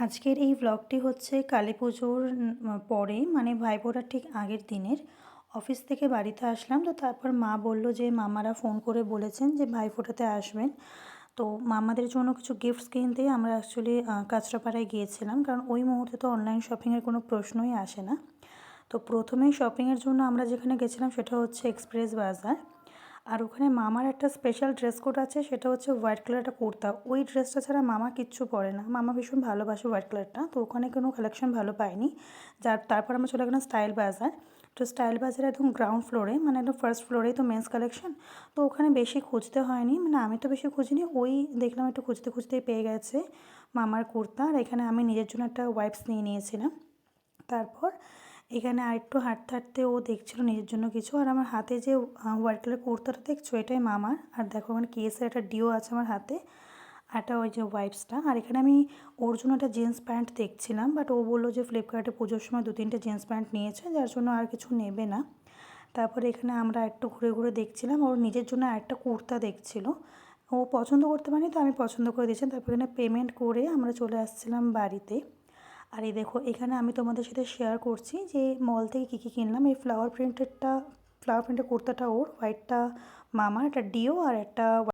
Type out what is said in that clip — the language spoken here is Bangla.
আজকের এই ব্লগটি হচ্ছে কালী পুজোর পরে মানে ভাইফোঁটার ঠিক আগের দিনের। অফিস থেকে বাড়িতে আসলাম, তো তারপর মা বলল যে মামারা ফোন করে বলেছেন যে ভাইফোঁটাতে আসবেন। তো মামাদের জন্য কিছু গিফটস কিনতেই আমরা অ্যাকচুয়ালি কাঁচরাপাড়ায় গিয়েছিলাম, কারণ ওই মুহূর্তে তো অনলাইন শপিংয়ের কোনো প্রশ্নই আসে না। তো প্রথমেই শপিংয়ের জন্য আমরা যেখানে গেছিলাম সেটা হচ্ছে এক্সপ্রেস বাজার। আর ওখানে মামার একটা স্পেশাল ড্রেস কোড আছে, সেটা হচ্ছে হোয়াইট কালার একটা কুর্তা। ওই ড্রেসটা ছাড়া মামা কিচ্ছু পরে না, মামা ভীষণ ভালোবাসে হোয়াইট কালারটা। তো ওখানে কোনো কালেকশন ভালো পাইনি, তারপর আমরা চলে গেলাম স্টাইল বাজার। তো স্টাইল বাজার একদম গ্রাউন্ড ফ্লোরে, মানে একদম ফার্স্ট ফ্লোরেই তো মেন্স কালেকশন। তো ওখানে বেশি খুঁজতে হয়নি, মানে আমি তো বেশি খুঁজিনি, ওই দেখলাম একটু খুঁজতে খুঁজতেই পেয়ে গেছে মামার কুর্তা। আর এখানে আমি নিজের জন্য একটা ওয়াইপস নিয়ে নিয়েছিলাম। তারপর এখানে আরেকটু হাঁটতে হাঁটতে ও দেখছিল নিজের জন্য কিছু। আর আমার হাতে যে হোয়াইট কালার কুর্তাটা দেখছো, এটাই মামার। আর দেখো ওখানে কেসের একটা ডিও আছে আমার হাতে, একটা ওই যে ওয়াইপসটা। আর এখানে আমি ওর জন্য একটা জিন্স প্যান্ট দেখছিলাম, বাট ও বললো যে ফ্লিপকার্টে পুজোর সময় 2-3টে জিন্স প্যান্ট নিয়েছে, যার জন্য আর কিছু নেবে না। তারপরে এখানে আমরা একটু ঘুরে ঘুরে দেখছিলাম, ওর নিজের জন্য আরেকটা কুর্তা দেখছিল। ও পছন্দ করতে পারেনি, তো আমি পছন্দ করে দিয়েছিলাম। তারপর এখানে পেমেন্ট করে আমরা চলে আসছিলাম বাড়িতে। আর এই দেখো এখানে আমি তোমাদের সাথে শেয়ার করছি যে মল থেকে কী কিনলাম। এই ফ্লাওয়ার প্রিন্টের কুর্তাটা ওর, হোয়াইটটা মামার, একটা ডিও আর একটা